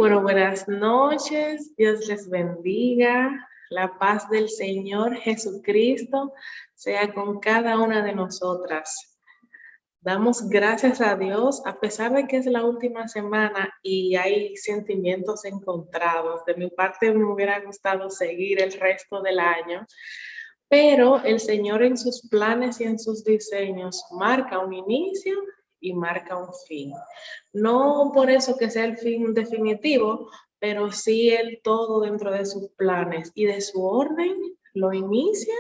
Bueno, buenas noches. Dios les bendiga. La paz del Señor Jesucristo sea con cada una de nosotras. Damos gracias a Dios, a pesar de que es la última semana y hay sentimientos encontrados. De mi parte me hubiera gustado seguir el resto del año, pero el Señor en sus planes y en sus diseños marca un inicio y marca un fin. No por eso que sea el fin definitivo, pero sí el todo dentro de sus planes y de su orden lo inicia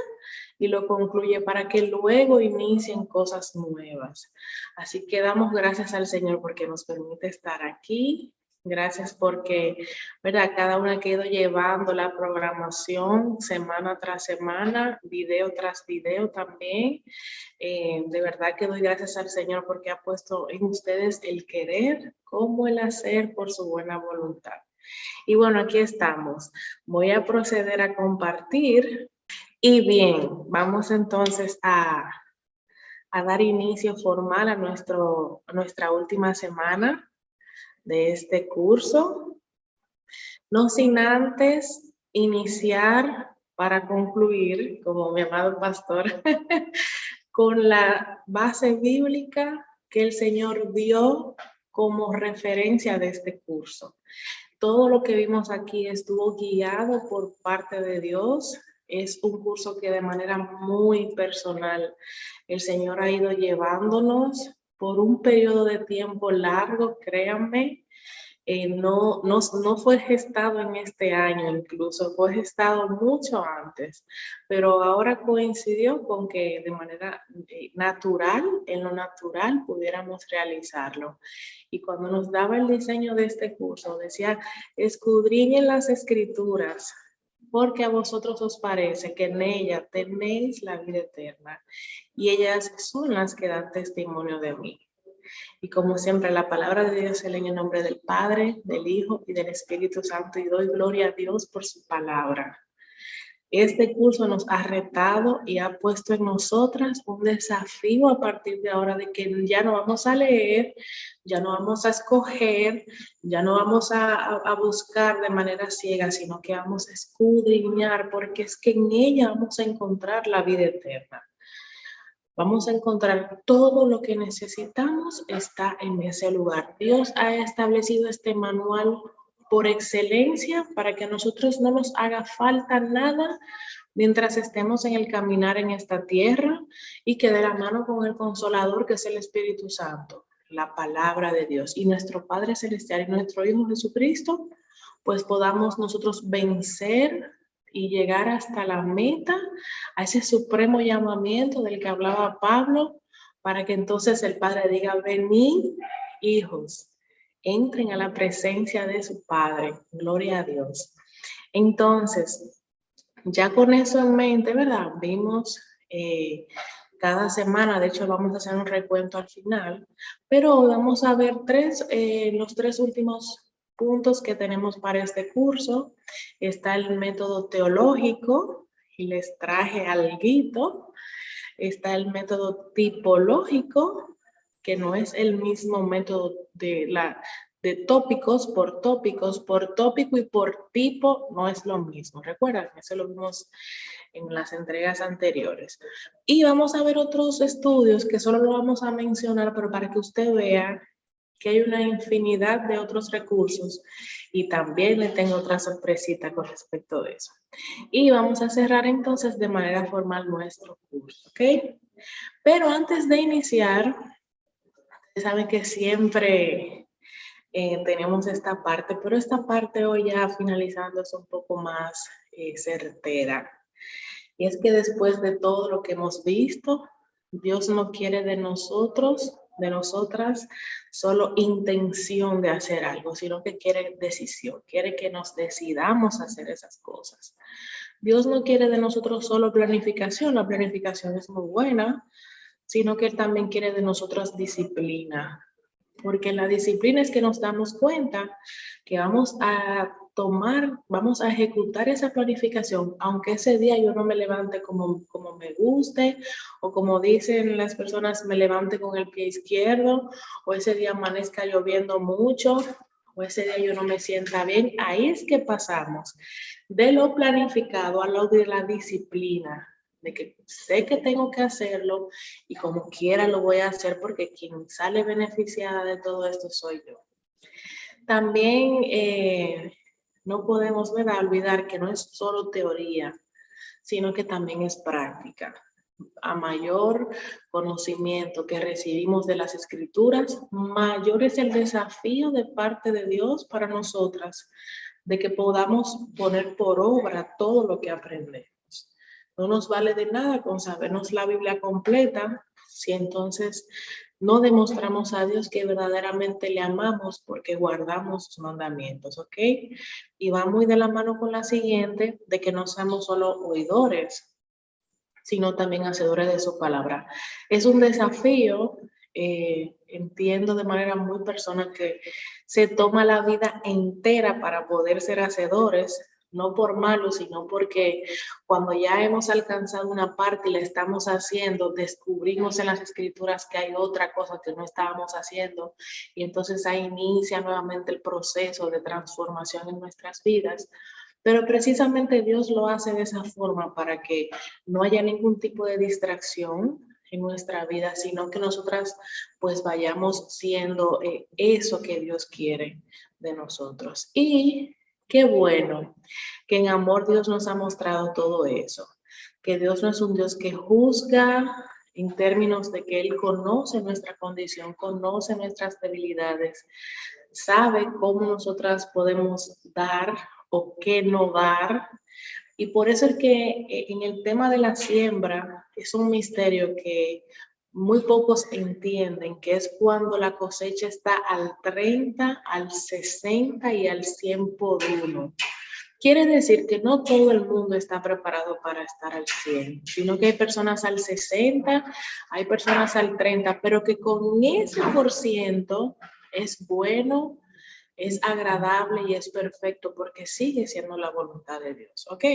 y lo concluye para que luego inicien cosas nuevas. Así que damos gracias al Señor porque nos permite estar aquí. Gracias porque, ¿verdad? Cada una ha ido llevando la programación semana tras semana, video tras video también. De verdad que doy gracias al Señor porque ha puesto en ustedes el querer como el hacer por su buena voluntad. Y bueno, aquí estamos. Voy a proceder a compartir. Y bien, vamos entonces a dar inicio formal a nuestra última semana de este curso. No sin antes iniciar para concluir, como mi amado pastor, con la base bíblica que el Señor dio como referencia de este curso. Todo lo que vimos aquí estuvo guiado por parte de Dios. Es un curso que de manera muy personal el Señor ha ido llevándonos por un periodo de tiempo largo, créanme. No fue gestado en este año, incluso fue gestado mucho antes, pero ahora coincidió con que de manera natural, en lo natural, pudiéramos realizarlo. Y cuando nos daba el diseño de este curso, decía, escudriñen las escrituras, porque a vosotros os parece que en ella tenéis la vida eterna, y ellas son las que dan testimonio de mí. Y como siempre, la palabra de Dios se lee en el nombre del Padre, del Hijo y del Espíritu Santo, y doy gloria a Dios por su palabra. Este curso nos ha retado y ha puesto en nosotras un desafío a partir de ahora de que ya no vamos a leer, ya no vamos a escoger, ya no vamos a buscar de manera ciega, sino que vamos a escudriñar, porque es que en ella vamos a encontrar la vida eterna. Vamos a encontrar todo lo que necesitamos está en ese lugar. Dios ha establecido este manual por excelencia para que a nosotros no nos haga falta nada mientras estemos en el caminar en esta tierra y que de la mano con el Consolador, que es el Espíritu Santo, la palabra de Dios y nuestro Padre Celestial y nuestro Hijo Jesucristo, pues podamos nosotros vencer y llegar hasta la meta, a ese supremo llamamiento del que hablaba Pablo, para que entonces el Padre diga, venid, hijos, entren a la presencia de su Padre. Gloria a Dios. Entonces, ya con eso en mente, ¿verdad? Vimos cada semana, de hecho vamos a hacer un recuento al final, pero vamos a ver los tres últimos puntos que tenemos para este curso. Está el método teológico, y les traje alguito. Está el método tipológico, que no es el mismo método de tópicos, por tópico y por tipo no es lo mismo. Recuerdan, eso lo vimos en las entregas anteriores. Y vamos a ver otros estudios que solo lo vamos a mencionar, pero para que usted vea que hay una infinidad de otros recursos y también le tengo otra sorpresita con respecto de eso. Y vamos a cerrar entonces de manera formal nuestro curso, ¿ok? Pero antes de iniciar, ustedes saben que siempre tenemos esta parte, pero esta parte hoy ya finalizando es un poco más certera. Y es que después de todo lo que hemos visto, Dios no quiere de nosotros, de nosotras, solo intención de hacer algo, sino que quiere decisión, quiere que nos decidamos a hacer esas cosas. Dios no quiere de nosotros solo planificación, la planificación es muy buena, sino que Él también quiere de nosotros disciplina, porque la disciplina es que nos damos cuenta que vamos a vamos a ejecutar esa planificación, aunque ese día yo no me levante como me guste, o como dicen las personas, me levante con el pie izquierdo, o ese día amanezca lloviendo mucho, o ese día yo no me sienta bien, ahí es que pasamos de lo planificado a lo de la disciplina, de que sé que tengo que hacerlo y como quiera lo voy a hacer porque quien sale beneficiada de todo esto soy yo. También no podemos, ¿verdad?, olvidar que no es solo teoría, sino que también es práctica. A mayor conocimiento que recibimos de las escrituras, mayor es el desafío de parte de Dios para nosotras, de que podamos poner por obra todo lo que aprendemos. No nos vale de nada con sabernos la Biblia completa si entonces no demostramos a Dios que verdaderamente le amamos porque guardamos sus mandamientos, ¿ok? Y va muy de la mano con la siguiente, de que no seamos solo oidores, sino también hacedores de su palabra. Es un desafío, entiendo de manera muy personal que se toma la vida entera para poder ser hacedores, no por malo, sino porque cuando ya hemos alcanzado una parte y la estamos haciendo, descubrimos en las escrituras que hay otra cosa que no estábamos haciendo y entonces ahí inicia nuevamente el proceso de transformación en nuestras vidas. Pero precisamente Dios lo hace de esa forma para que no haya ningún tipo de distracción en nuestra vida, sino que nosotras pues vayamos siendo eso que Dios quiere de nosotros. Y qué bueno que en amor Dios nos ha mostrado todo eso, que Dios no es un Dios que juzga en términos de que Él conoce nuestra condición, conoce nuestras debilidades, sabe cómo nosotras podemos dar o qué no dar. Y por eso es que en el tema de la siembra es un misterio que muy pocos entienden, que es cuando la cosecha está al 30, al 60 y al 100 por uno. Quiere decir que no todo el mundo está preparado para estar al 100, sino que hay personas al 60, hay personas al 30, pero que con ese por ciento es bueno, es agradable y es perfecto porque sigue siendo la voluntad de Dios, ¿ok?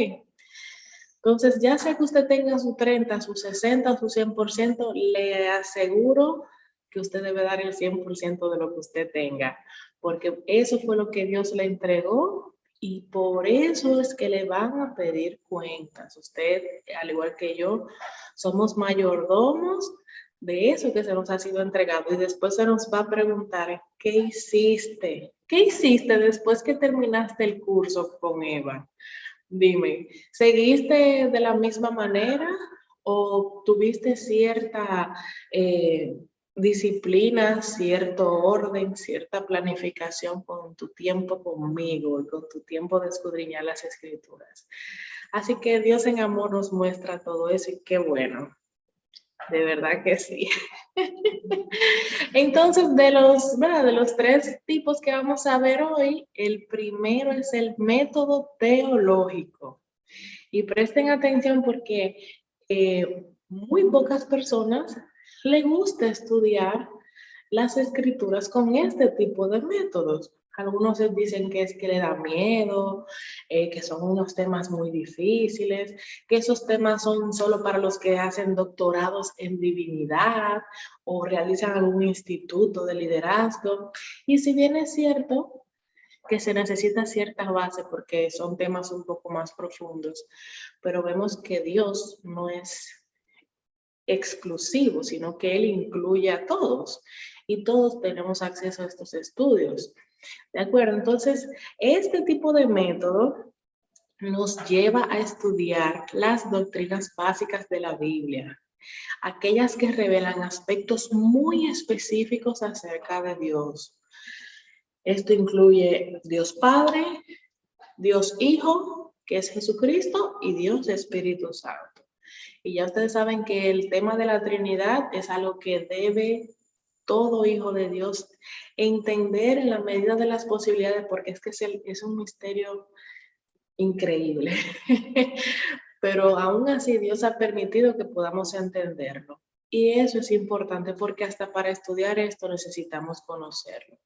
Entonces, ya sea que usted tenga su 30, su 60, su 100%, le aseguro que usted debe dar el 100% de lo que usted tenga, porque eso fue lo que Dios le entregó y por eso es que le van a pedir cuentas. Usted, al igual que yo, somos mayordomos de eso que se nos ha sido entregado y después se nos va a preguntar, ¿qué hiciste? ¿Qué hiciste después que terminaste el curso con Eva? Dime, ¿seguiste de la misma manera o tuviste cierta disciplina, cierto orden, cierta planificación con tu tiempo conmigo y con tu tiempo de escudriñar las escrituras? Así que Dios en amor nos muestra todo eso y qué bueno, de verdad que sí. Entonces, ¿verdad?, de los tres tipos que vamos a ver hoy, el primero es el método teológico. Y presten atención porque muy pocas personas les gusta estudiar las escrituras con este tipo de métodos. Algunos dicen que es que le da miedo, que son unos temas muy difíciles, que esos temas son solo para los que hacen doctorados en divinidad o realizan algún instituto de liderazgo. Y si bien es cierto que se necesita cierta base porque son temas un poco más profundos, pero vemos que Dios no es exclusivo, sino que Él incluye a todos y todos tenemos acceso a estos estudios. ¿De acuerdo? Entonces, este tipo de método nos lleva a estudiar las doctrinas básicas de la Biblia, aquellas que revelan aspectos muy específicos acerca de Dios. Esto incluye Dios Padre, Dios Hijo, que es Jesucristo, y Dios Espíritu Santo. Y ya ustedes saben que el tema de la Trinidad es algo que debe todo hijo de Dios entender en la medida de las posibilidades, porque es que es un misterio increíble. Pero aún así Dios ha permitido que podamos entenderlo. Y eso es importante porque hasta para estudiar esto necesitamos conocerlo.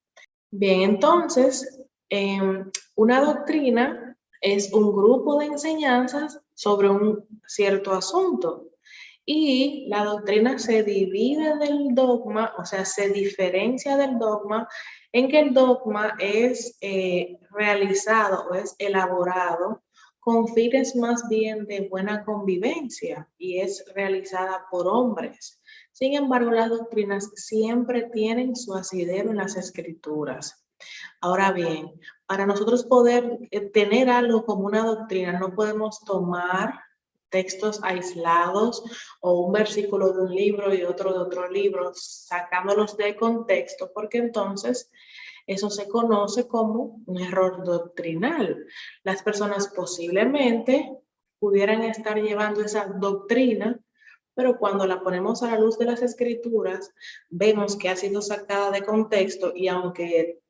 Bien, entonces, una doctrina es un grupo de enseñanzas sobre un cierto asunto. Y la doctrina se divide del dogma, o sea, se diferencia del dogma en que el dogma es realizado o es elaborado con fines más bien de buena convivencia y es realizada por hombres. Sin embargo, las doctrinas siempre tienen su asidero en las escrituras. Ahora bien, para nosotros poder tener algo como una doctrina, no podemos tomar textos aislados o un versículo de un libro y otro de otro libro, sacándolos de contexto, porque entonces eso se conoce como un error doctrinal. Las personas posiblemente pudieran estar llevando esa doctrina, pero cuando la ponemos a la luz de las escrituras, vemos que ha sido sacada de contexto y aunque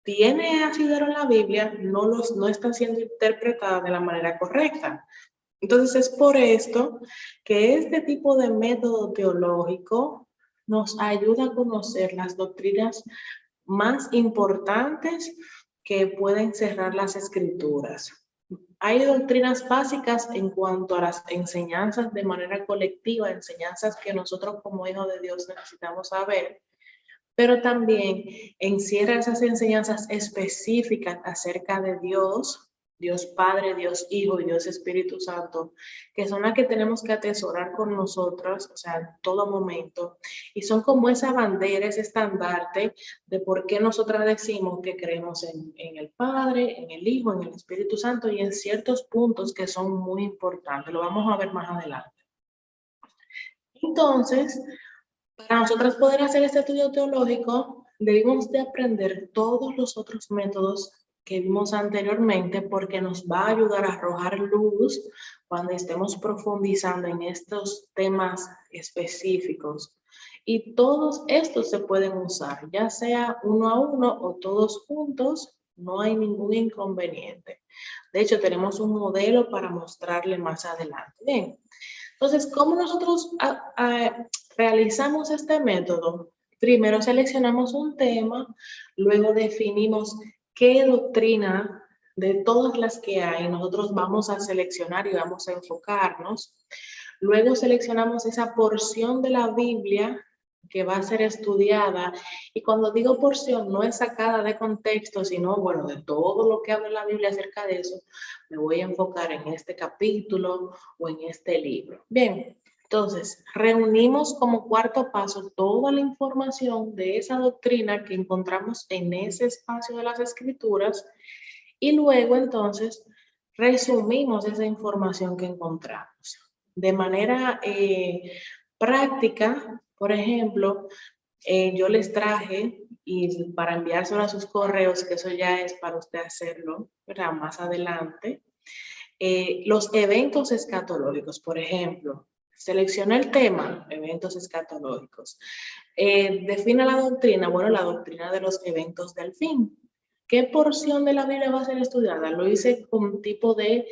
tiene asidero en la Biblia, no está siendo interpretada de la manera correcta. Entonces es por esto que este tipo de método teológico nos ayuda a conocer las doctrinas más importantes que pueden cerrar las escrituras. Hay doctrinas básicas en cuanto a las enseñanzas de manera colectiva, enseñanzas que nosotros como hijos de Dios necesitamos saber, pero también encierra esas enseñanzas específicas acerca de Dios, Dios Padre, Dios Hijo y Dios Espíritu Santo, que son las que tenemos que atesorar con nosotros, o sea, en todo momento. Y son como esa bandera, ese estandarte de por qué nosotras decimos que creemos en el Padre, en el Hijo, en el Espíritu Santo y en ciertos puntos que son muy importantes. Lo vamos a ver más adelante. Entonces, para nosotros poder hacer este estudio teológico, debemos de aprender todos los otros métodos que vimos anteriormente porque nos va a ayudar a arrojar luz cuando estemos profundizando en estos temas específicos. Y todos estos se pueden usar, ya sea uno a uno o todos juntos, no hay ningún inconveniente. De hecho, tenemos un modelo para mostrarle más adelante. Bien, entonces, ¿cómo nosotros realizamos este método? Primero seleccionamos un tema, luego definimos qué doctrina de todas las que hay nosotros vamos a seleccionar y vamos a enfocarnos. Luego seleccionamos esa porción de la Biblia que va a ser estudiada. Y cuando digo porción, no es sacada de contexto, sino, bueno, de todo lo que habla la Biblia acerca de eso, me voy a enfocar en este capítulo o en este libro. Bien, entonces, reunimos como cuarto paso toda la información de esa doctrina que encontramos en ese espacio de las escrituras y luego entonces resumimos esa información que encontramos. De manera práctica, por ejemplo, yo les traje y para enviárselo a sus correos, que eso ya es para usted hacerlo, ¿verdad? Más adelante, los eventos escatológicos, por ejemplo, selecciona el tema, eventos escatológicos. Defina la doctrina, bueno, la doctrina de los eventos del fin. ¿Qué porción de la Biblia va a ser estudiada? Lo hice con tipo de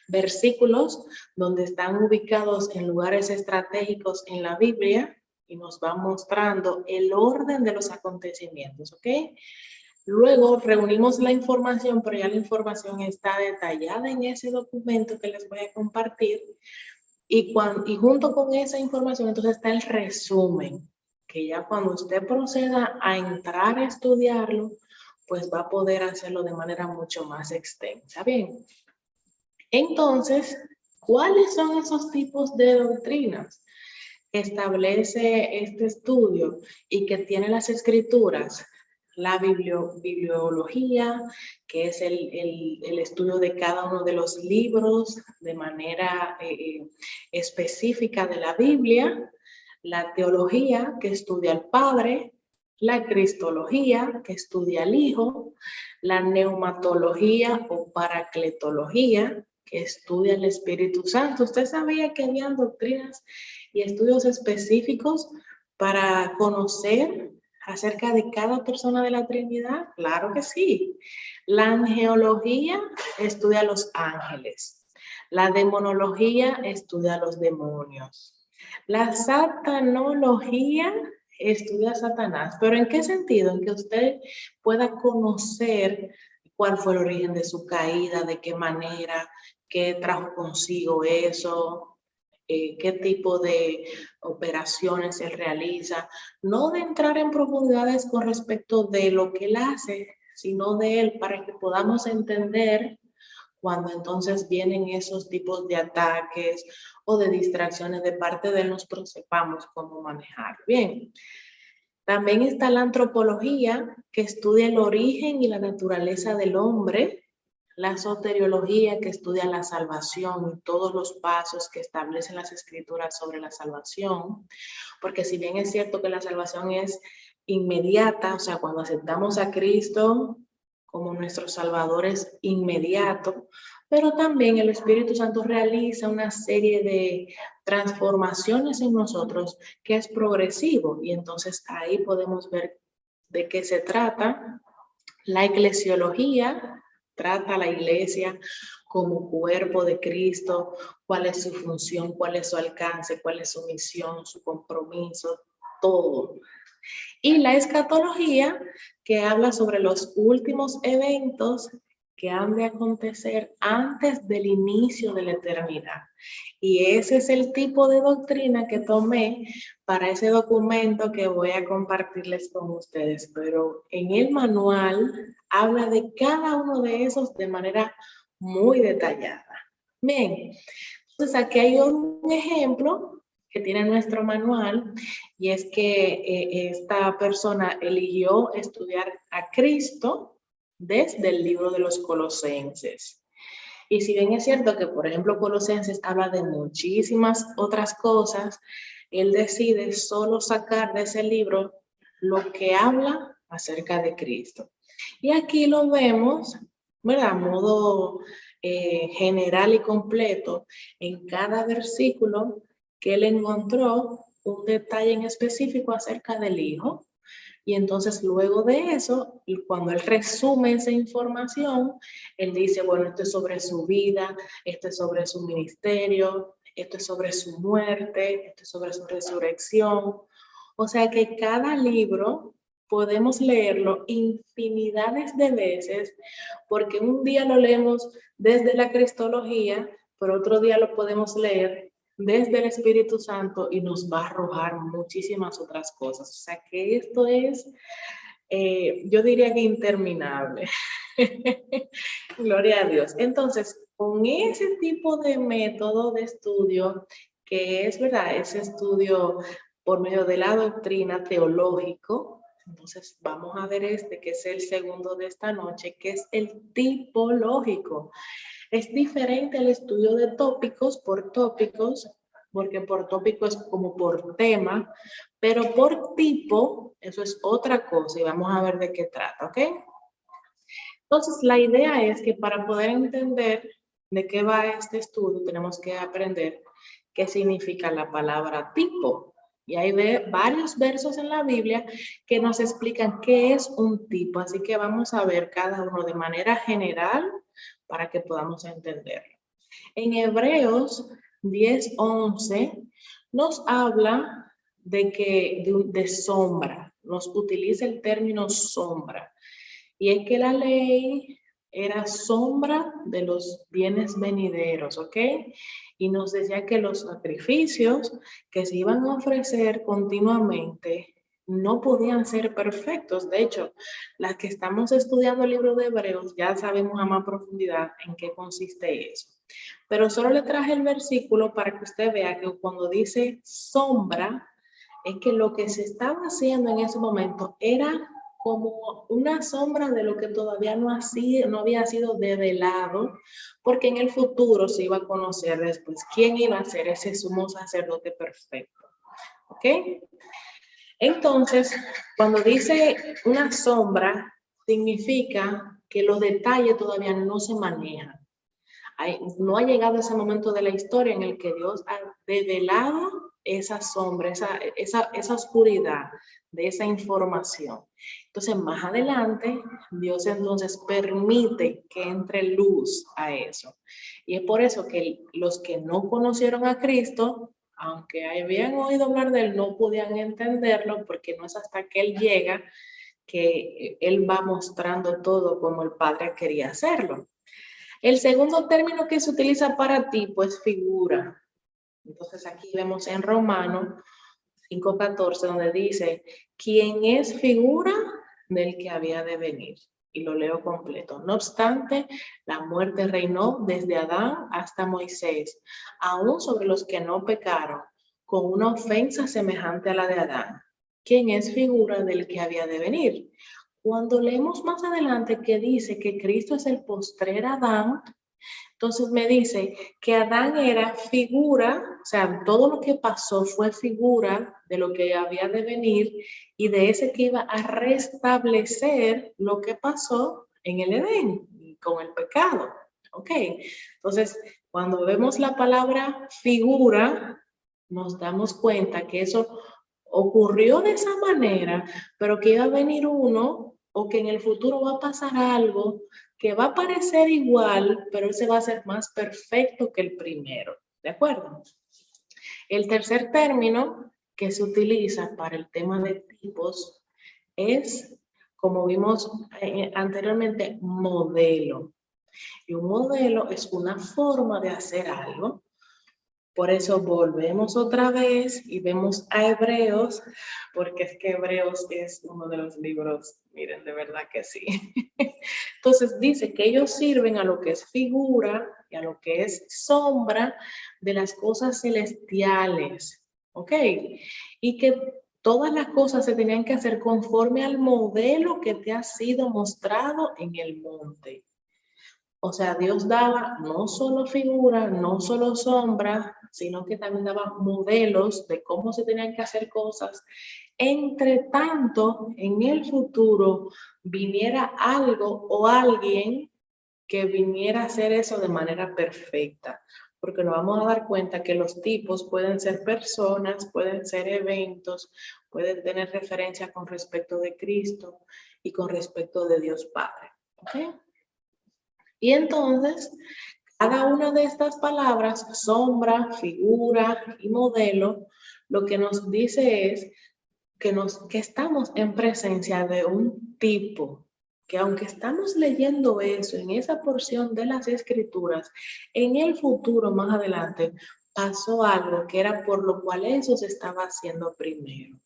versículos donde están ubicados en lugares estratégicos en la Biblia y nos va mostrando el orden de los acontecimientos, ¿ok? Luego reunimos la información, pero ya la información está detallada en ese documento que les voy a compartir y junto con esa información entonces está el resumen, que ya cuando usted proceda a entrar a estudiarlo, pues va a poder hacerlo de manera mucho más extensa. Bien, entonces, ¿cuáles son esos tipos de doctrinas que establece este estudio y que tiene las escrituras? La bibliología, que es el estudio de cada uno de los libros de manera específica de la Biblia, la teología, que estudia al Padre, la cristología, que estudia al Hijo, la neumatología o paracletología, que estudia el Espíritu Santo. ¿Usted sabía que habían doctrinas y estudios específicos para conocer acerca de cada persona de la Trinidad? Claro que sí. La angeología estudia a los ángeles. La demonología estudia a los demonios. La satanología estudia a Satanás. ¿Pero en qué sentido? En que usted pueda conocer cuál fue el origen de su caída, de qué manera, qué trajo consigo eso, qué tipo de operaciones él realiza, no de entrar en profundidades con respecto de lo que él hace, sino de él para que podamos entender cuando entonces vienen esos tipos de ataques o de distracciones de parte de él, nosotros sepamos cómo manejar. Bien, también está la antropología, que estudia el origen y la naturaleza del hombre, la soteriología, que estudia la salvación y todos los pasos que establecen las escrituras sobre la salvación, porque si bien es cierto que la salvación es inmediata, o sea, cuando aceptamos a Cristo como nuestro Salvador es inmediato, pero también el Espíritu Santo realiza una serie de transformaciones en nosotros que es progresivo y entonces ahí podemos ver de qué se trata. La eclesiología trata a la iglesia como cuerpo de Cristo, cuál es su función, cuál es su alcance, cuál es su misión, su compromiso, todo. Y la escatología, que habla sobre los últimos eventos que han de acontecer antes del inicio de la eternidad. Y ese es el tipo de doctrina que tomé para ese documento que voy a compartirles con ustedes. Pero en el manual habla de cada uno de esos de manera muy detallada. Bien, entonces aquí hay un ejemplo que tiene nuestro manual y es que esta persona eligió estudiar a Cristo desde el libro de los Colosenses. Y si bien es cierto que, por ejemplo, Colosenses habla de muchísimas otras cosas, él decide solo sacar de ese libro lo que habla acerca de Cristo. Y aquí lo vemos, ¿verdad? A modo general y completo, en cada versículo que él encontró un detalle en específico acerca del Hijo. Y entonces luego de eso, y cuando él resume esa información, él dice, bueno, esto es sobre su vida, esto es sobre su ministerio, esto es sobre su muerte, esto es sobre su resurrección. O sea que cada libro podemos leerlo infinidades de veces, porque un día lo leemos desde la cristología, pero otro día lo podemos leer desde el Espíritu Santo y nos va a arrojar muchísimas otras cosas. O sea que esto es, yo diría que interminable. Gloria a Dios. Entonces, con ese tipo de método de estudio, que es verdad, ese estudio por medio de la doctrina teológico, entonces vamos a ver este, que es el segundo de esta noche, que es el tipológico. Es diferente al estudio de tópicos, porque por tópico es como por tema, pero por tipo, eso es otra cosa y vamos a ver de qué trata, ¿ok? Entonces, la idea es que para poder entender de qué va este estudio, tenemos que aprender qué significa la palabra tipo. Y hay varios versos en la Biblia que nos explican qué es un tipo. Así que vamos a ver cada uno de manera general para que podamos entenderlo. En Hebreos 10:11 nos habla de sombra, nos utiliza el término sombra. Y es que la ley era sombra de los bienes venideros, ¿ok? Y nos decía que los sacrificios que se iban a ofrecer continuamente no podían ser perfectos. De hecho, las que estamos estudiando el libro de Hebreos ya sabemos a más profundidad en qué consiste eso. Pero solo le traje el versículo para que usted vea que cuando dice sombra, es que lo que se estaba haciendo en ese momento era como una sombra de lo que todavía no había sido develado, porque en el futuro se iba a conocer después quién iba a ser ese sumo sacerdote perfecto. ¿Ok? Entonces, cuando dice una sombra, significa que los detalles todavía no se manejan. No ha llegado ese momento de la historia en el que Dios ha develado esa sombra, esa oscuridad de esa información. Entonces, más adelante, Dios entonces permite que entre luz a eso. Y es por eso que los que no conocieron a Cristo, aunque habían oído hablar de él, no podían entenderlo porque no es hasta que él llega que él va mostrando todo como el Padre quería hacerlo. El segundo término que se utiliza para tipo es figura. Entonces aquí vemos en Romanos 5:14 donde dice, ¿quién es figura del que había de venir? Y lo leo completo. No obstante, la muerte reinó desde Adán hasta Moisés, aún sobre los que no pecaron, con una ofensa semejante a la de Adán. ¿Quién es figura del que había de venir? Cuando leemos más adelante que dice que Cristo es el postrer Adán, entonces me dice que Adán era figura, o sea, todo lo que pasó fue figura de lo que había de venir y de ese que iba a restablecer lo que pasó en el Edén con el pecado. ¿Ok? Entonces, cuando vemos la palabra figura, nos damos cuenta que eso ocurrió de esa manera, pero que iba a venir uno o que en el futuro va a pasar algo que va a parecer igual, pero ese va a ser más perfecto que el primero. ¿De acuerdo? El tercer término que se utiliza para el tema de tipos es, como vimos anteriormente, modelo. Y un modelo es una forma de hacer algo. Por eso volvemos otra vez y vemos a Hebreos, porque es que Hebreos es uno de los libros, miren, de verdad que sí. Entonces dice que ellos sirven a lo que es figura y a lo que es sombra de las cosas celestiales, ¿ok? Y que todas las cosas se tenían que hacer conforme al modelo que te ha sido mostrado en el monte. O sea, Dios daba no solo figura, no solo sombra, sino que también daba modelos de cómo se tenían que hacer cosas. Entre tanto, en el futuro viniera algo o alguien que viniera a hacer eso de manera perfecta. Porque nos vamos a dar cuenta que los tipos pueden ser personas, pueden ser eventos, pueden tener referencia con respecto de Cristo y con respecto de Dios Padre. ¿Ok? Y entonces, cada una de estas palabras, sombra, figura y modelo, lo que nos dice es que estamos en presencia de un tipo, que aunque estamos leyendo eso en esa porción de las escrituras, en el futuro, más adelante, pasó algo que era por lo cual eso se estaba haciendo primero.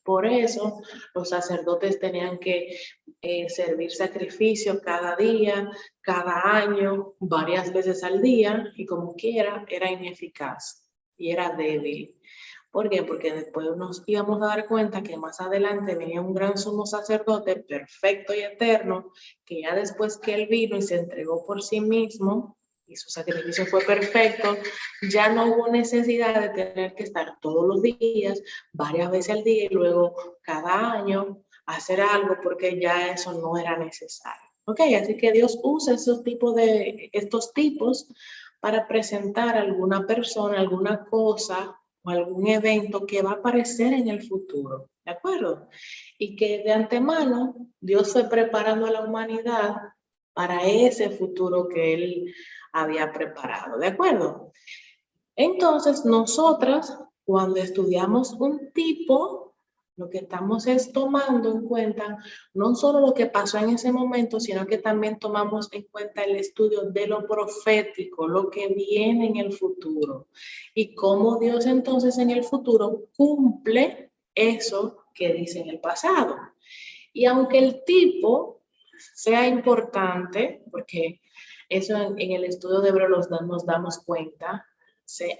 Por eso los sacerdotes tenían que servir sacrificios cada día, cada año, varias veces al día, y como quiera, era ineficaz y era débil. ¿Por qué? Porque después nos íbamos a dar cuenta que más adelante venía un gran sumo sacerdote perfecto y eterno, que ya después que él vino y se entregó por sí mismo, y su sacrificio fue perfecto, ya no hubo necesidad de tener que estar todos los días, varias veces al día y luego cada año hacer algo porque ya eso no era necesario. Ok, así que Dios usa estos tipos para presentar a alguna persona, alguna cosa o algún evento que va a aparecer en el futuro, ¿de acuerdo? Y que de antemano Dios fue preparando a la humanidad para ese futuro que Él había preparado, ¿de acuerdo? Entonces, nosotras, cuando estudiamos un tipo, lo que estamos es tomando en cuenta no solo lo que pasó en ese momento, sino que también tomamos en cuenta el estudio de lo profético, lo que viene en el futuro y cómo Dios entonces en el futuro cumple eso que dice en el pasado. Y aunque el tipo sea importante, porque eso en el estudio de Hebreos nos damos cuenta,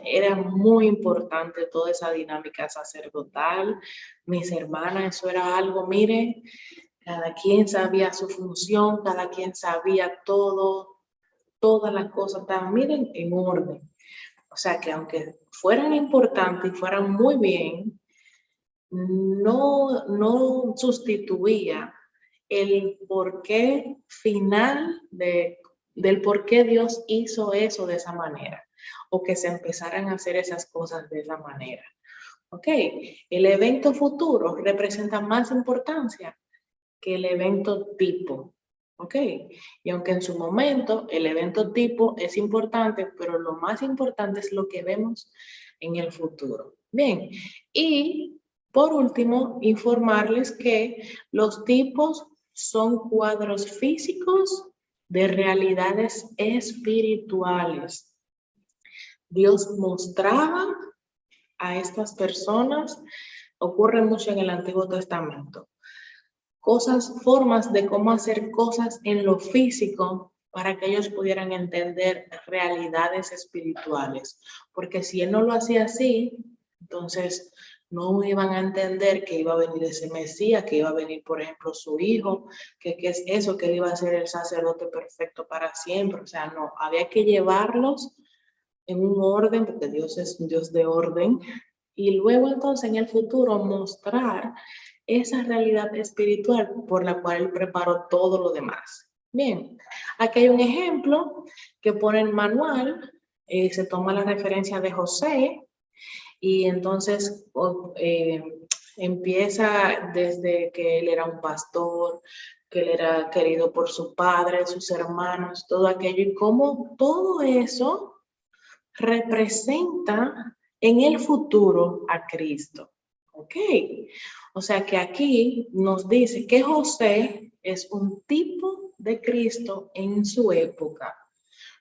era muy importante toda esa dinámica sacerdotal. Mis hermanas, eso era algo, miren, cada quien sabía su función, cada quien sabía todo, todas las cosas estaban, miren, en orden. O sea que aunque fueran importantes y fueran muy bien, no sustituía el porqué final del por qué Dios hizo eso de esa manera o que se empezaran a hacer esas cosas de esa manera. ¿Ok? El evento futuro representa más importancia que el evento tipo. ¿Ok? Y aunque en su momento el evento tipo es importante, pero lo más importante es lo que vemos en el futuro. Bien, y por último, informarles que los tipos son cuadros físicos de realidades espirituales. Dios mostraba a estas personas, ocurre mucho en el Antiguo Testamento, formas de cómo hacer cosas en lo físico para que ellos pudieran entender realidades espirituales. Porque si él no lo hacía así, entonces no iban a entender que iba a venir ese Mesías, que iba a venir, por ejemplo, su hijo, que es eso, que él iba a ser el sacerdote perfecto para siempre. O sea, no, había que llevarlos en un orden, porque Dios es un Dios de orden, y luego entonces en el futuro mostrar esa realidad espiritual por la cual él preparó todo lo demás. Bien, aquí hay un ejemplo que pone el manual, se toma la referencia de José y entonces empieza desde que él era un pastor, que él era querido por su padre, sus hermanos, todo aquello y cómo todo eso representa en el futuro a Cristo. ¿Ok? O sea que aquí nos dice que José es un tipo de Cristo en su época.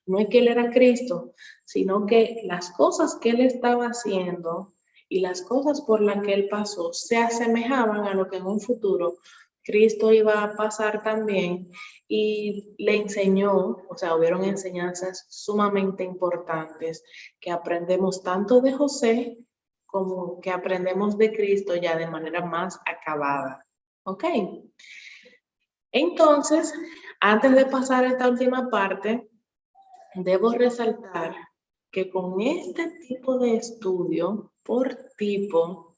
No es que él era Cristo, sino que las cosas que él estaba haciendo y las cosas por las que él pasó se asemejaban a lo que en un futuro Cristo iba a pasar también y le enseñó, o sea, hubieron enseñanzas sumamente importantes que aprendemos tanto de José como que aprendemos de Cristo ya de manera más acabada. ¿Ok? Entonces, antes de pasar a esta última parte, debo resaltar que con este tipo de estudio por tipo,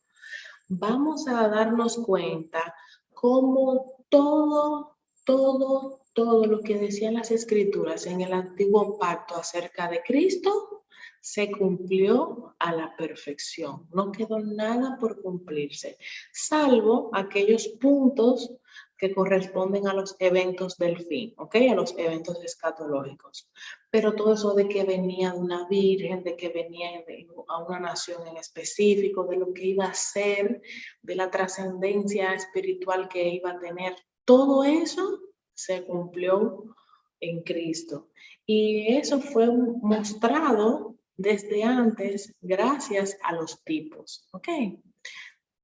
vamos a darnos cuenta cómo todo lo que decían las escrituras en el antiguo pacto acerca de Cristo se cumplió a la perfección. No quedó nada por cumplirse, salvo aquellos puntos que corresponden a los eventos del fin, ¿ok? A los eventos escatológicos. Pero todo eso de que venía de una virgen, de que venía a una nación en específico, de lo que iba a ser, de la trascendencia espiritual que iba a tener, todo eso se cumplió en Cristo. Y eso fue mostrado desde antes gracias a los tipos, ¿ok?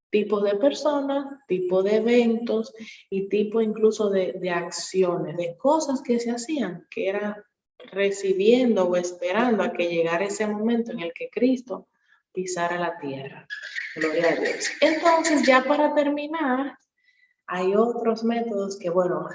Tipos de personas, tipo de eventos y tipo incluso de acciones, de cosas que se hacían, que era recibiendo o esperando a que llegara ese momento en el que Cristo pisara la tierra. Gloria a Dios. Entonces, ya para terminar, hay otros métodos que, bueno,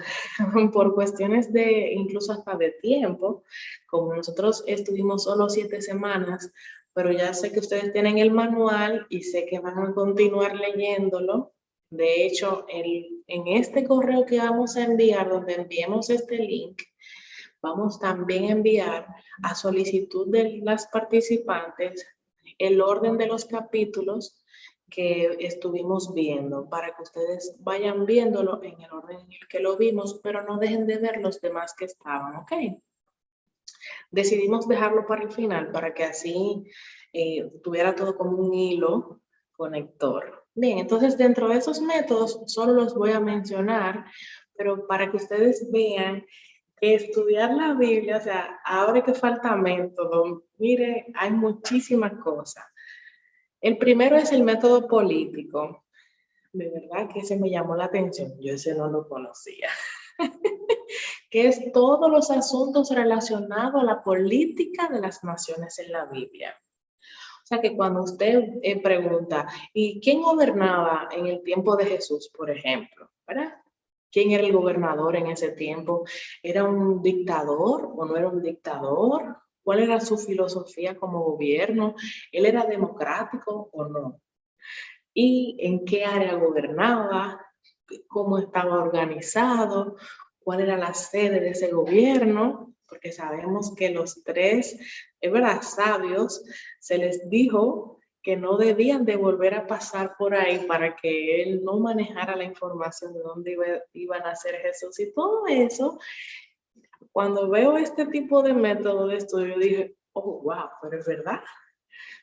por cuestiones de incluso hasta de tiempo, como nosotros estuvimos solo 7 semanas, pero ya sé que ustedes tienen el manual y sé que van a continuar leyéndolo. De hecho, en este correo que vamos a enviar, donde enviemos este link, vamos también a enviar a solicitud de las participantes el orden de los capítulos que estuvimos viendo para que ustedes vayan viéndolo en el orden en el que lo vimos, pero no dejen de ver los demás que estaban, ¿ok? Decidimos dejarlo para el final para que así tuviera todo como un hilo conector. Bien, entonces dentro de esos métodos solo los voy a mencionar, pero para que ustedes vean que estudiar la Biblia, o sea, ahora que falta método, mire, hay muchísimas cosas. El primero es el método político. De verdad que ese me llamó la atención, yo ese no lo conocía. Que es todos los asuntos relacionados a la política de las naciones en la Biblia. O sea que cuando usted pregunta, ¿y quién gobernaba en el tiempo de Jesús, por ejemplo? ¿Verdad? ¿Quién era el gobernador en ese tiempo? ¿Era un dictador o no era un dictador? ¿Cuál era su filosofía como gobierno? ¿Él era democrático o no? ¿Y en qué área gobernaba? ¿Cómo estaba organizado? ¿Cuál era la sede de ese gobierno? Porque sabemos que los tres, es verdad, sabios, se les dijo que no debían de volver a pasar por ahí para que él no manejara la información de dónde iba a nacer Jesús. Y todo eso, cuando veo este tipo de método de estudio, dije, oh, wow, pero es verdad.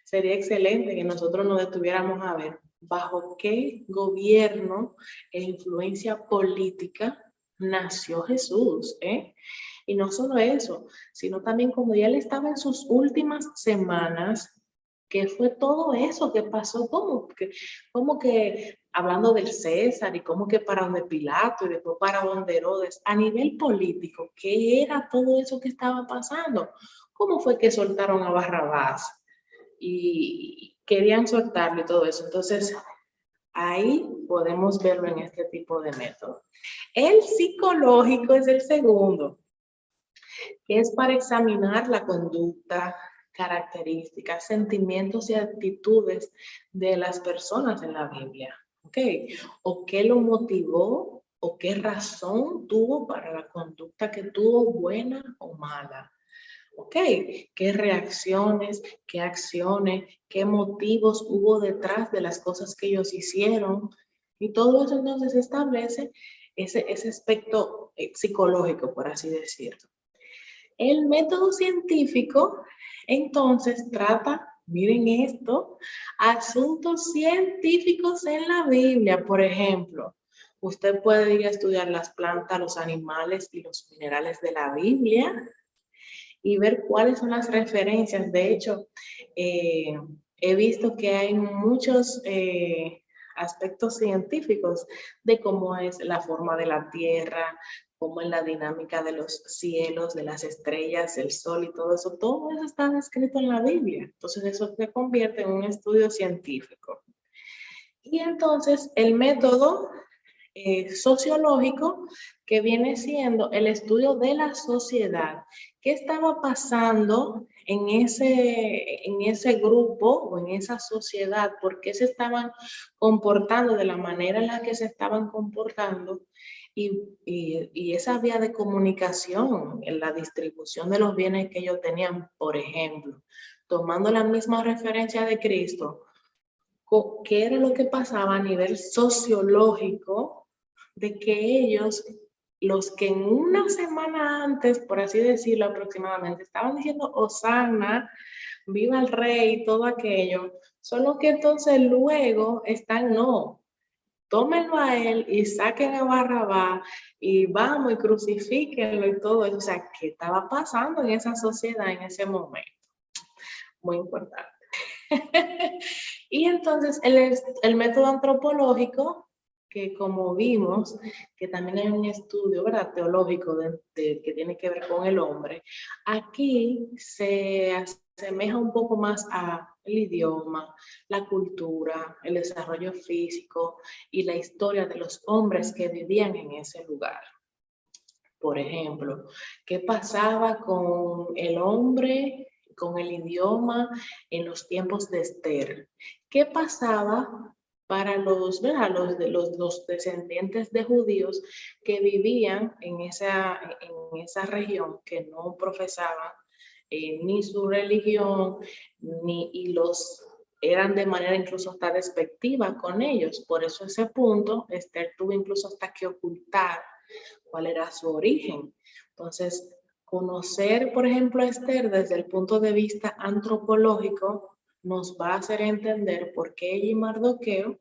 Sería excelente que nosotros nos detuviéramos a ver bajo qué gobierno e influencia política nació Jesús, ¿eh? Y no solo eso, sino también cuando ya él estaba en sus últimas semanas, ¿qué fue todo eso que pasó? Cómo que hablando del César y cómo que para donde Pilato y después para donde Herodes, a nivel político, ¿qué era todo eso que estaba pasando? ¿Cómo fue que soltaron a Barrabás? Y querían soltarlo y todo eso. Entonces, ahí podemos verlo en este tipo de método. El psicológico es el segundo, que es para examinar la conducta, características, sentimientos y actitudes de las personas en la Biblia. ¿Ok? O qué lo motivó o qué razón tuvo para la conducta que tuvo, buena o mala. ¿Ok? ¿Qué reacciones, qué acciones, qué motivos hubo detrás de las cosas que ellos hicieron? Y todo eso entonces establece ese aspecto psicológico, por así decirlo. El método científico, entonces, trata, miren esto, asuntos científicos en la Biblia. Por ejemplo, usted puede ir a estudiar las plantas, los animales y los minerales de la Biblia y ver cuáles son las referencias. De hecho, he visto que hay muchos aspectos científicos de cómo es la forma de la Tierra, cómo es la dinámica de los cielos, de las estrellas, el sol y todo eso está escrito en la Biblia. Entonces eso se convierte en un estudio científico. Y entonces el método sociológico, que viene siendo el estudio de la sociedad. ¿Qué estaba pasando en ese grupo o en esa sociedad? ¿Por qué se estaban comportando de la manera en la que se estaban comportando? Y esa vía de comunicación, en la distribución de los bienes que ellos tenían, por ejemplo, tomando la misma referencia de Cristo, ¿qué era lo que pasaba a nivel sociológico de que ellos, los que en una semana antes, por así decirlo aproximadamente, estaban diciendo Hosanna, viva el rey, todo aquello, son los que entonces luego están, no, tómenlo a él y saquen a Barrabás y vamos y crucifíquenlo y todo eso? O sea, ¿qué estaba pasando en esa sociedad en ese momento? Muy importante. Y entonces el método antropológico, que como vimos, que también hay un estudio, ¿verdad?, teológico que tiene que ver con el hombre, aquí se asemeja un poco más al idioma, la cultura, el desarrollo físico y la historia de los hombres que vivían en ese lugar. Por ejemplo, ¿qué pasaba con el hombre, con el idioma en los tiempos de Esther? ¿Qué pasaba para los descendientes de judíos que vivían en esa región, que no profesaban ni su religión, y eran de manera incluso hasta despectiva con ellos? Por eso ese punto, Esther tuvo incluso hasta que ocultar cuál era su origen. Entonces, conocer, por ejemplo, a Esther desde el punto de vista antropológico nos va a hacer entender por qué ella y Mardoqueo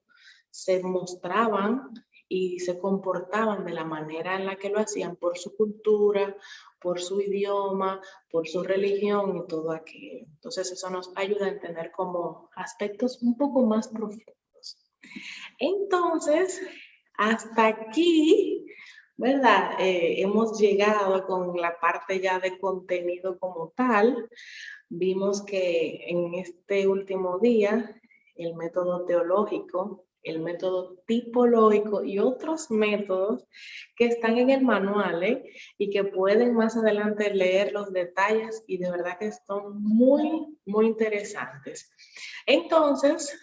se mostraban y se comportaban de la manera en la que lo hacían por su cultura, por su idioma, por su religión y todo aquello. Entonces eso nos ayuda a entender como aspectos un poco más profundos. Entonces, hasta aquí, ¿verdad? Hemos llegado con la parte ya de contenido como tal. Vimos que en este último día el método teológico, el método tipológico y otros métodos que están en el manual, y que pueden más adelante leer los detalles, y de verdad que son muy, muy interesantes. Entonces,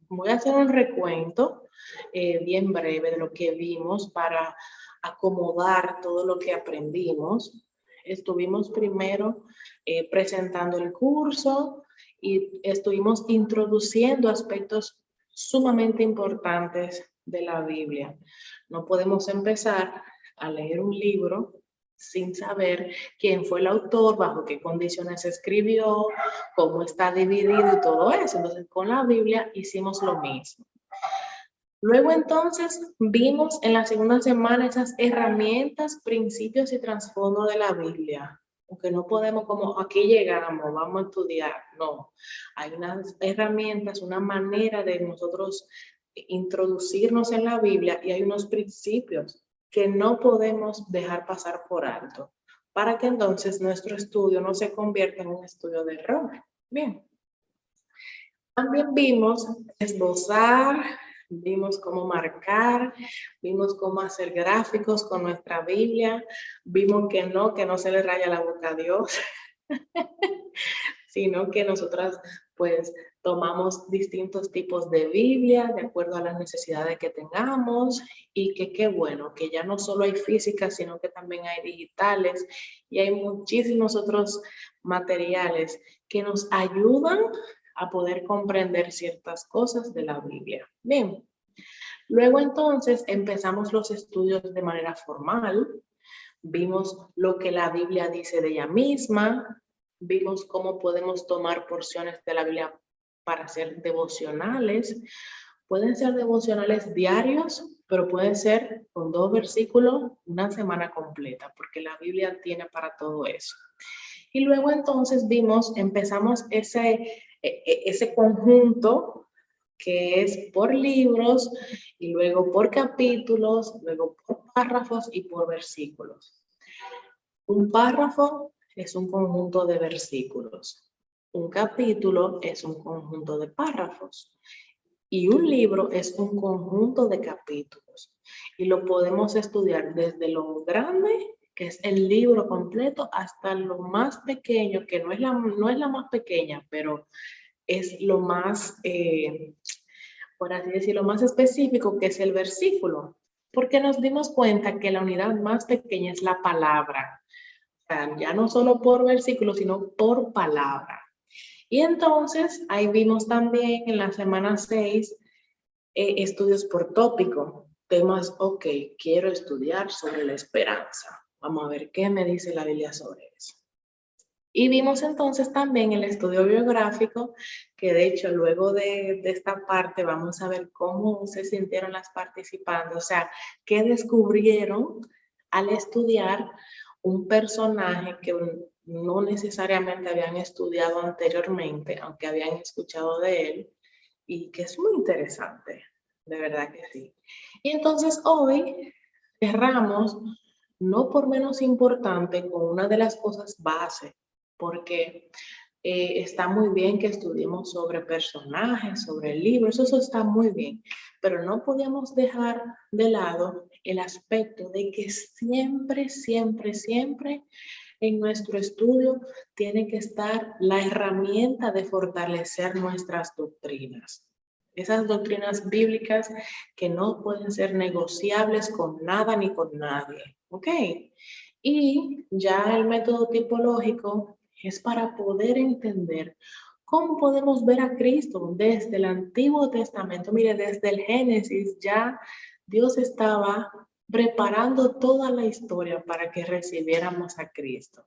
voy a hacer un recuento bien breve de lo que vimos para acomodar todo lo que aprendimos. Estuvimos primero presentando el curso y estuvimos introduciendo aspectos sumamente importantes de la Biblia. No podemos empezar a leer un libro sin saber quién fue el autor, bajo qué condiciones se escribió, cómo está dividido y todo eso. Entonces, con la Biblia hicimos lo mismo. Luego entonces vimos en la segunda semana esas herramientas, principios y trasfondo de la Biblia. Porque no podemos como aquí llegamos, vamos a estudiar. No, hay unas herramientas, una manera de nosotros introducirnos en la Biblia y hay unos principios que no podemos dejar pasar por alto para que entonces nuestro estudio no se convierta en un estudio de error. Bien. También vimos esbozar, vimos cómo marcar, vimos cómo hacer gráficos con nuestra Biblia, vimos que no se le raya la boca a Dios, sino que nosotras pues tomamos distintos tipos de Biblia de acuerdo a las necesidades que tengamos y que qué bueno, que ya no solo hay físicas, sino que también hay digitales y hay muchísimos otros materiales que nos ayudan a poder comprender ciertas cosas de la Biblia. Bien, luego entonces empezamos los estudios de manera formal, vimos lo que la Biblia dice de ella misma, vimos cómo podemos tomar porciones de la Biblia para hacer devocionales. Pueden ser devocionales diarios, pero pueden ser con 2 versículos una semana completa, porque la Biblia tiene para todo eso. Y luego entonces empezamos ese conjunto que es por libros y luego por capítulos, luego por párrafos y por versículos. Un párrafo es un conjunto de versículos. Un capítulo es un conjunto de párrafos. Y un libro es un conjunto de capítulos. Y lo podemos estudiar desde lo grande, que es el libro completo, hasta lo más pequeño, que no es la más pequeña, pero es lo más, por así decirlo, más específico, que es el versículo. Porque nos dimos cuenta que la unidad más pequeña es la palabra. O sea, ya no solo por versículo, sino por palabra. Y entonces ahí vimos también en la semana 6 estudios por tópico. Temas, ok, quiero estudiar sobre la esperanza. Vamos a ver qué me dice la Biblia sobre eso. Y vimos entonces también el estudio biográfico, que de hecho luego de esta parte vamos a ver cómo se sintieron las participantes, o sea, qué descubrieron al estudiar un personaje que no necesariamente habían estudiado anteriormente, aunque habían escuchado de él, y que es muy interesante, de verdad que sí. Y entonces hoy cerramos, no por menos importante, con una de las cosas base, porque está muy bien que estudiemos sobre personajes, sobre libros, eso está muy bien, pero no podíamos dejar de lado el aspecto de que siempre, siempre, siempre en nuestro estudio tiene que estar la herramienta de fortalecer nuestras doctrinas. Esas doctrinas bíblicas que no pueden ser negociables con nada ni con nadie. ¿Ok? Y ya el método tipológico es para poder entender cómo podemos ver a Cristo desde el Antiguo Testamento. Mire, desde el Génesis ya Dios estaba preparando toda la historia para que recibiéramos a Cristo.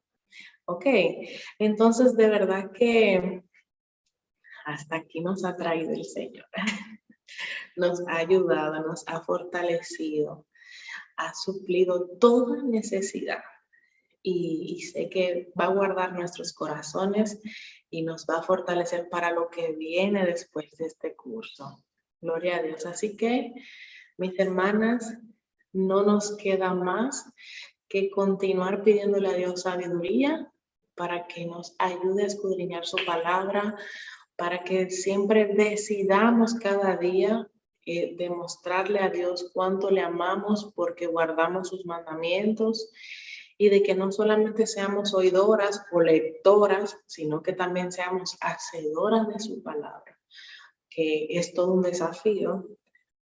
Ok, entonces de verdad que hasta aquí nos ha traído el Señor. Nos ha ayudado, nos ha fortalecido, ha suplido toda necesidad. Y sé que va a guardar nuestros corazones y nos va a fortalecer para lo que viene después de este curso. Gloria a Dios. Así que, mis hermanas, no nos queda más que continuar pidiéndole a Dios sabiduría para que nos ayude a escudriñar su palabra, para que siempre decidamos cada día demostrarle a Dios cuánto le amamos porque guardamos sus mandamientos y de que no solamente seamos oidoras o lectoras, sino que también seamos hacedoras de su palabra, que es todo un desafío,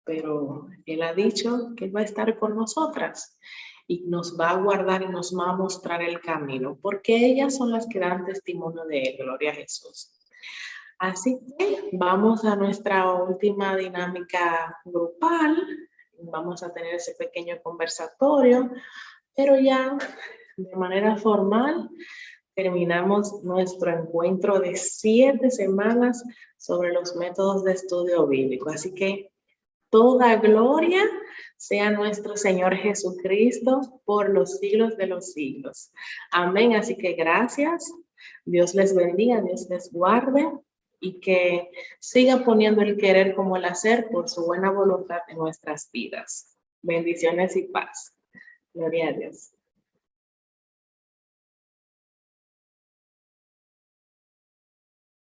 pero Él ha dicho que va a estar con nosotras y nos va a guardar y nos va a mostrar el camino, porque ellas son las que dan testimonio de Él, gloria a Jesús. Así que vamos a nuestra última dinámica grupal, vamos a tener ese pequeño conversatorio, pero ya de manera formal terminamos nuestro encuentro de 7 semanas sobre los métodos de estudio bíblico. Así que Toda gloria sea nuestro Señor Jesucristo por los siglos de los siglos. Amén. Así que gracias. Dios les bendiga, Dios les guarde y que siga poniendo el querer como el hacer por su buena voluntad en nuestras vidas. Bendiciones y paz. Gloria a Dios.